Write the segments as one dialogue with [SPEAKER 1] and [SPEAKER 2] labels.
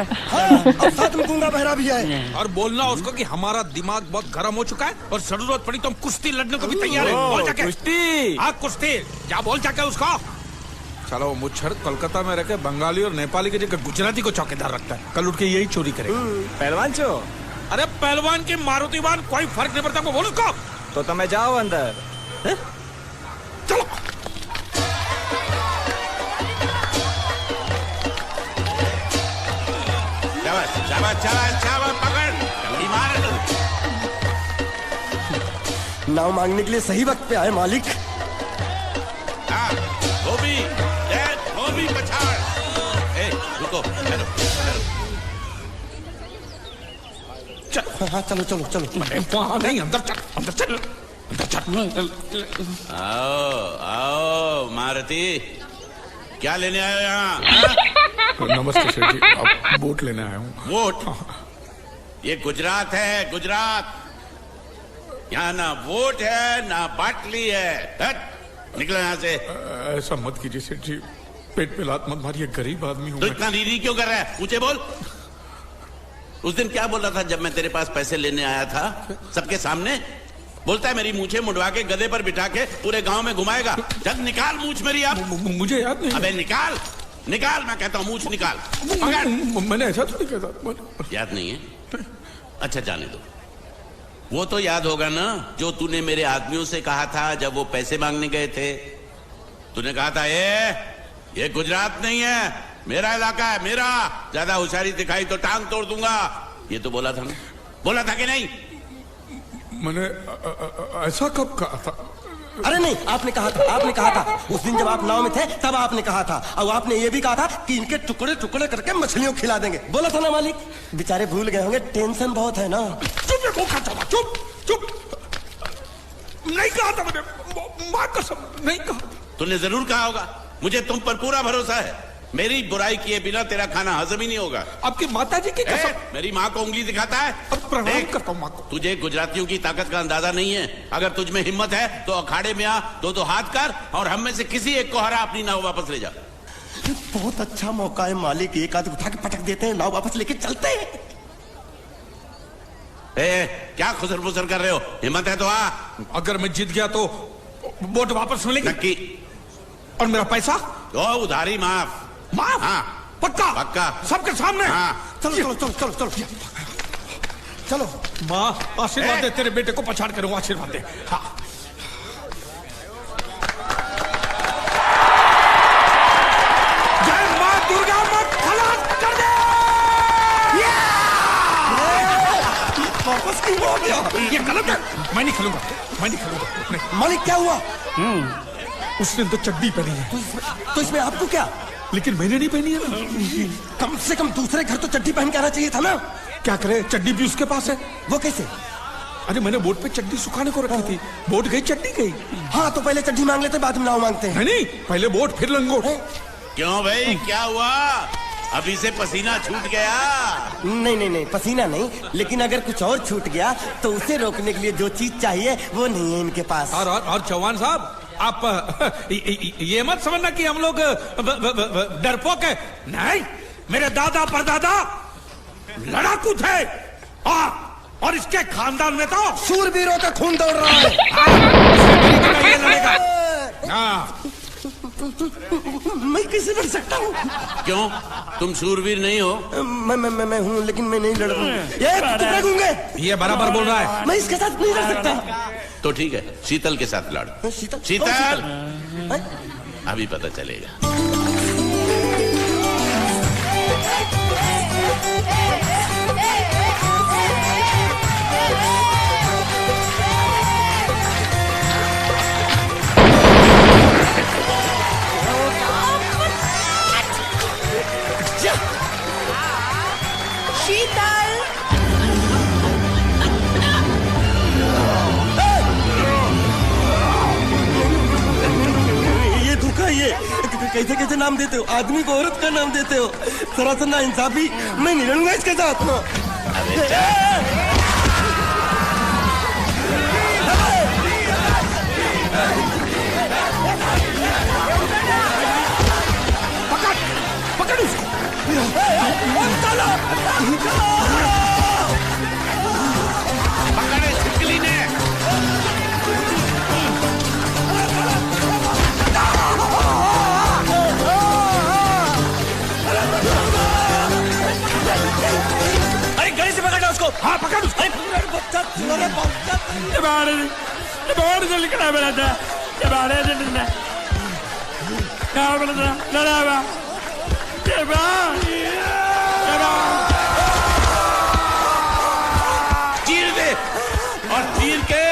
[SPEAKER 1] हाँ, अब साथ में गूंगा बहरा भी है।
[SPEAKER 2] और बोलना उसको कि हमारा दिमाग बहुत गर्म हो चुका है और जरूरत पड़ी तो हम कुश्ती लड़ने को भी तैयार है। बोल जाके कुश्ती। हाँ कुश्ती, क्या बोल जाके उसको। चलो वो मुच्छर कोलकाता में रहकर बंगाली और नेपाली की जगह गुजराती को चौकीदार रखता है। कल उठ के यही चोरी करेगा।
[SPEAKER 3] पहलवान छो?
[SPEAKER 2] अरे पहलवान की मारुतिवान कोई फर्क नहीं पड़ता। बोल उसको।
[SPEAKER 3] तो તમે જાઓ અંદર।
[SPEAKER 2] चलो
[SPEAKER 4] शाबाश शाबाश शाबाश, पकड़ जल्दी मार।
[SPEAKER 1] नाव मांगने के लिए सही वक्त पे आए मालिक।
[SPEAKER 4] हाँ, धोबी पछाड़। रुको, चलो।
[SPEAKER 1] हाँ चलो चलो चलो।
[SPEAKER 2] वहाँ नहीं, अंदर चल, अंदर चल, अंदर चल।
[SPEAKER 4] आओ मारुति, क्या लेने आए हो यहाँ?
[SPEAKER 2] नमस्ते सेठ जी, आप वोट लेने आया हूँ।
[SPEAKER 4] वोट? ये गुजरात है, गुजरात। यहाँ ना वोट है ना बाटली है। हट, निकलो यहाँ से।
[SPEAKER 2] ऐसा मत कीजिए सेठ जी, पेट पे लात मत मारिए, गरीब आदमी हूँ।
[SPEAKER 4] तो इतना रीरी क्यों कर रहा है? पूछे बोल। उस दिन क्या बोल रहा था जब मैं तेरे पास पैसे लेने आया था सबके सामने? बोलता है मेरी मूछें मुंडवा के गधे पर बिठा के पूरे गांव में घुमाएगा। जब निकाल मूछ मेरी अब।
[SPEAKER 2] मुझे याद नहीं।
[SPEAKER 4] अबे निकाल निकाल, मैं कहता हूँ मूछ निकाल।
[SPEAKER 2] मैंने ऐसा थोड़ी कहता।
[SPEAKER 4] याद नहीं है? अच्छा जाने दो। वो तो याद होगा ना जो तूने मेरे आदमियों से कहा था जब वो पैसे मांगने गए थे। तूने कहा था ये गुजरात नहीं है, मेरा इलाका है, मेरा। ज्यादा होशियारी दिखाई तो टांग तोड़ दूंगा। ये तो बोला था ना? बोला था कि नहीं?
[SPEAKER 2] मैंने ऐसा कब कहा था?
[SPEAKER 1] अरे नहीं, आपने कहा था, आपने कहा था। उस दिन जब आप नाव में थे तब आपने कहा था। और आपने ये भी कहा था कि इनके टुकड़े टुकड़े करके मछलियों खिला देंगे। बोला था ना मालिक? बेचारे भूल गए होंगे, टेंशन बहुत है ना।
[SPEAKER 2] चुप चुप। नहीं कहा था मैंने, मां कसम नहीं कहा।
[SPEAKER 4] तूने जरूर कहा होगा। मुझे तुम पर पूरा भरोसा है। मेरी बुराई किए बिना तेरा खाना हजम ही नहीं होगा।
[SPEAKER 2] आपकी माता जी की कसम।
[SPEAKER 4] मेरी माँ को उंगली दिखाता है।
[SPEAKER 2] प्रणाम करता हूँ माँ को।
[SPEAKER 4] तुझे गुजरातियों की ताकत का अंदाजा नहीं है। अगर तुझ में हिम्मत है तो अखाड़े में आ, दो हाथ कर और हम में से किसी एक को हरा अपनी नाव वापस ले जा।
[SPEAKER 1] बहुत अच्छा मौका है मालिक, एक आदमी उठा के पटक देते हैं, नाव वापस लेके चलते हैं।
[SPEAKER 4] क्या खुसर फुसर कर रहे हो? हिम्मत है तो आ।
[SPEAKER 2] अगर मैं जीत गया तो वोट वापस मिलेगी?
[SPEAKER 4] नक्की।
[SPEAKER 2] और मेरा पैसा?
[SPEAKER 4] तो उधारी माफ।
[SPEAKER 2] माफ?
[SPEAKER 4] हाँ
[SPEAKER 2] पक्का?
[SPEAKER 4] पक्का,
[SPEAKER 2] सबके सामने?
[SPEAKER 4] हाँ।
[SPEAKER 1] चलो चलो चलो चलो चलो चलो।
[SPEAKER 2] माँ आशीर्वाद दे, तेरे बेटे को पछाड़ करूंगा, आशीर्वाद दे। हाँ। जय माँ दुर्गा, मत खलास कर दे।
[SPEAKER 1] वापस क्यों हो गया?
[SPEAKER 2] ये गलत है, मैं नहीं खेलूंगा, मैं नहीं खेलूंगा। नहीं।
[SPEAKER 1] मालिक क्या हुआ?
[SPEAKER 2] उसने तो चड्डी पहनी है।
[SPEAKER 1] तो इसमें आपको क्या?
[SPEAKER 2] लेकिन मैंने नहीं पहनी है ना।
[SPEAKER 1] कम से कम दूसरे घर तो चड्डी पहन के आना चाहिए था ना।
[SPEAKER 2] क्या करे, चड्डी भी उसके पास है।
[SPEAKER 1] वो कैसे?
[SPEAKER 2] अरे मैंने बोट पे चड्डी सुखाने को रखी थी, बोट गई चड्डी गई।
[SPEAKER 1] हाँ तो पहले चड्डी मांग लेते, बाद में नाव मांगते हैं।
[SPEAKER 2] नहीं, पहले बोट फिर लंगोट।
[SPEAKER 4] क्यों भाई, क्या हुआ? अभी से पसीना छूट गया?
[SPEAKER 1] नहीं नहीं नहीं, पसीना नहीं, लेकिन अगर कुछ और छूट गया तो उसे रोकने के लिए जो चीज चाहिए वो नहीं है इनके पास।
[SPEAKER 2] और चौहान साहब, आप ये मत समझना कि हम लोग डरपोक है। नहीं, मेरे दादा परदादा लड़ाकू थे और इसके खानदान में तो
[SPEAKER 1] शूरवीरों का खून दौड़ रहा है।
[SPEAKER 2] ये लड़ेगा। हाँ।
[SPEAKER 1] मैं कैसे लड़ सकता हूँ?
[SPEAKER 4] क्यों, तुम शूरवीर नहीं हो?
[SPEAKER 1] मैं हूँ, लेकिन मैं नहीं लड़ रहा।
[SPEAKER 2] ये बराबर बोल रहा है।
[SPEAKER 1] मैं इसके साथ नहीं लड़ सकता।
[SPEAKER 4] तो ठीक है, शीतल के साथ लड़।
[SPEAKER 1] शीतल?
[SPEAKER 4] शीतल, अभी पता चलेगा।
[SPEAKER 5] शीतल,
[SPEAKER 1] ये धोखा, ये कैसे कैसे नाम देते हो? आदमी को औरत का नाम देते हो, सरासर ना इंसाफी। मैं नहीं लड़ूंगा इसके साथ।
[SPEAKER 2] पकड़ उसको।
[SPEAKER 4] पकड़े छिपकली ने।
[SPEAKER 1] अरे गले से पकड़ना उसको।
[SPEAKER 2] हाँ पकड़ उसको।
[SPEAKER 1] अरे बच्चा तुम्हारे
[SPEAKER 2] बाहर से लिखना मेरा था, बाहर से लिखना क्या बोला था, लड़ा
[SPEAKER 4] चीर दे और चीर के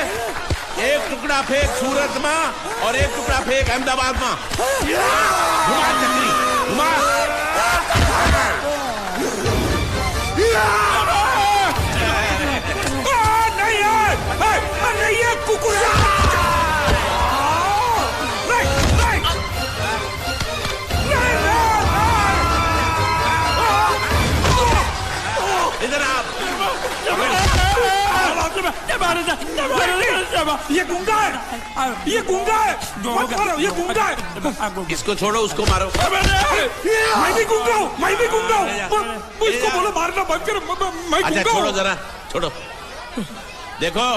[SPEAKER 4] एक टुकड़ा फेंक सूरत में और एक टुकड़ा फेंक अहमदाबाद में। घुमा चक्री घुमा।
[SPEAKER 2] नहीं ये कुकुर
[SPEAKER 4] इधर आप।
[SPEAKER 2] ये गुंगा है, ये गुंगा है, मत मारो, ये गुंगा है।
[SPEAKER 4] इसको छोड़ो उसको मारो।
[SPEAKER 2] मैं भी गुंगा हूँ, मैं भी गुंगा हूँ। इसको बोलो मारना बंद करो, मैं
[SPEAKER 4] अच्छा
[SPEAKER 2] गुंगा
[SPEAKER 4] छोड़ो
[SPEAKER 2] हूँ।
[SPEAKER 4] जरा छोड़ो। देखो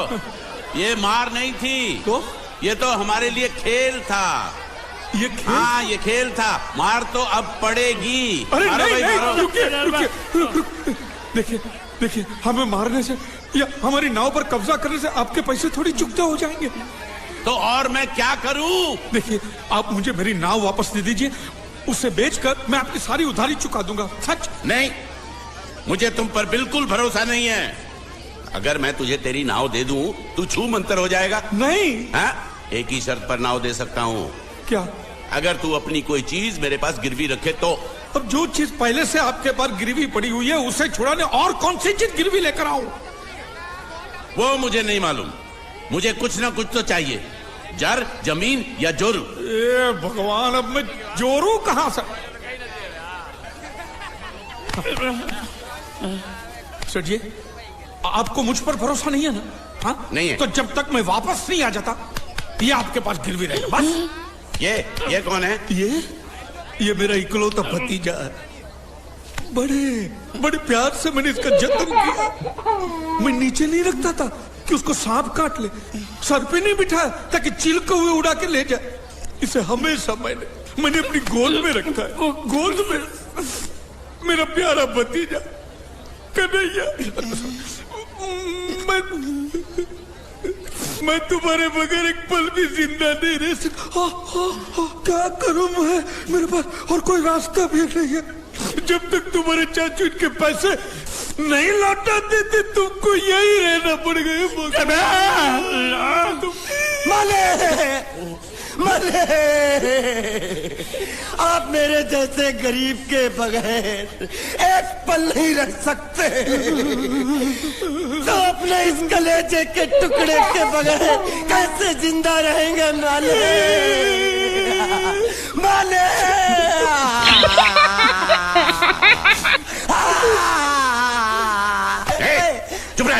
[SPEAKER 4] ये मार नहीं थी
[SPEAKER 2] तो
[SPEAKER 4] ये तो हमारे लिए खेल था।
[SPEAKER 2] ये खेल?
[SPEAKER 4] हाँ ये खेल था। मार तो अब पड़ेगी।
[SPEAKER 2] अरे
[SPEAKER 4] मारो
[SPEAKER 2] नहीं
[SPEAKER 4] भाई,
[SPEAKER 2] नहीं
[SPEAKER 4] मारो।
[SPEAKER 2] रुकिए, देखिए देखिए हमें मारने से या हमारी नाव पर कब्जा करने से आपके पैसे थोड़ी चुकते हो जाएंगे।
[SPEAKER 4] तो और मैं क्या करूं?
[SPEAKER 2] देखिए आप मुझे मेरी नाव वापस दे दीजिए, उसे बेचकर मैं आपकी सारी उधारी चुका दूंगा। सच
[SPEAKER 4] नहीं मुझे तुम पर बिल्कुल भरोसा नहीं है। अगर मैं तुझे तेरी नाव दे दूं तू छू मंतर हो जाएगा।
[SPEAKER 2] नहीं।
[SPEAKER 4] हाँ? एक ही शर्त पर नाव दे सकता हूँ।
[SPEAKER 2] क्या?
[SPEAKER 4] अगर तू अपनी कोई चीज मेरे पास गिरवी रखे तो।
[SPEAKER 2] अब जो चीज पहले से आपके पास गिरवी पड़ी हुई है उसे छुड़ाने और कौन सी चीज गिरवी लेकर आऊं?
[SPEAKER 4] वो मुझे नहीं मालूम। मुझे कुछ ना कुछ तो चाहिए। जर जमीन या जोरू।
[SPEAKER 2] ए भगवान अब मैं जोरू कहां से? सर जी आपको मुझ पर भरोसा नहीं है ना? हाँ
[SPEAKER 4] नहीं है।
[SPEAKER 2] तो जब तक मैं वापस नहीं आ जाता ये आपके पास गिरवी रहेगा बस।
[SPEAKER 4] ये कौन है?
[SPEAKER 2] ये मेरा इकलौता भतीजा है। बड़े प्यार से मैंने इसका जतन किया। मैं नीचे नहीं रखता था कि उसको सांप काट ले, सर पे नहीं बिठाया ताकि चिलके हुए उड़ा के ले जाए। इसे हमेशा मैंने अपनी गोद में रखा है। गोद में मेरा प्यारा भतीजा कन्हैया। मैं तुम्हारे बगैर एक पल भी जिंदा नहीं रह सकता। क्या करूं मैं? मेरे पास और कोई रास्ता भी नहीं है। जब तक तुम्हारे चाचू इनके पैसे नहीं लौटा देते तुमको यही रहना पड़ेगा।
[SPEAKER 1] माले आप मेरे जैसे गरीब के बगैर एक पल नहीं रह सकते। तो अपने इस कलेजे के टुकड़े के बगैर कैसे जिंदा रहेंगे माले? माले
[SPEAKER 4] चुप रह।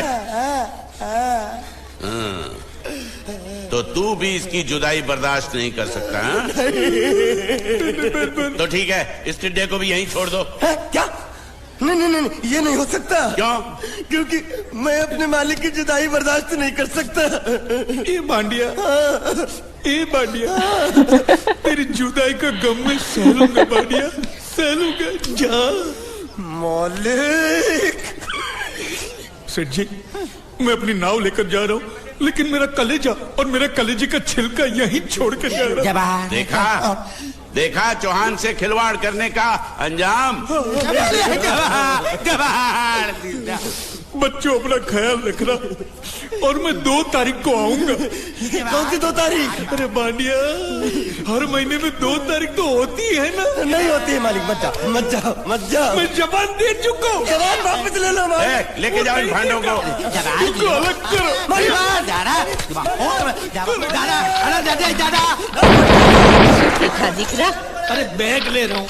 [SPEAKER 4] तो तू भी इसकी जुदाई बर्दाश्त नहीं कर सकता हाँ? तो ठीक है इस टिड्डे को भी यहीं छोड़ दो।
[SPEAKER 1] क्या? नहीं ये नहीं हो सकता।
[SPEAKER 4] क्यों?
[SPEAKER 1] क्योंकि मैं अपने मालिक की जुदाई बर्दाश्त नहीं कर सकता।
[SPEAKER 2] ये बांडिया तेरी जुदाई का गम में सह लूंगा बांडिया, सह लूंगा। जा
[SPEAKER 1] मालिक।
[SPEAKER 2] सेठ जी मैं अपनी नाव लेकर जा रहा हूँ लेकिन मेरा कलेजा और मेरे कलेजे का छिलका यहीं छोड़ कर जा रहा हूँ।
[SPEAKER 4] देखा चौहान से खिलवाड़ करने का अंजाम।
[SPEAKER 2] बच्चों अपना ख्याल रखना और मैं 2 तारीख को आऊंगा।
[SPEAKER 1] कौन सी 2 तारीख?
[SPEAKER 2] अरे बांडिया हर महीने में 2 तारीख तो होती है ना?
[SPEAKER 1] नहीं होती है मालिक। मत जाओ।
[SPEAKER 2] मैं जबान दे चुका हूँ।
[SPEAKER 1] जबान वापस ले लो मालिक।
[SPEAKER 4] लेके जाओ इन भांडों को।
[SPEAKER 2] इनको अलग करो।
[SPEAKER 5] दिख रहा।
[SPEAKER 2] अरे बैग ले रहा हूँ।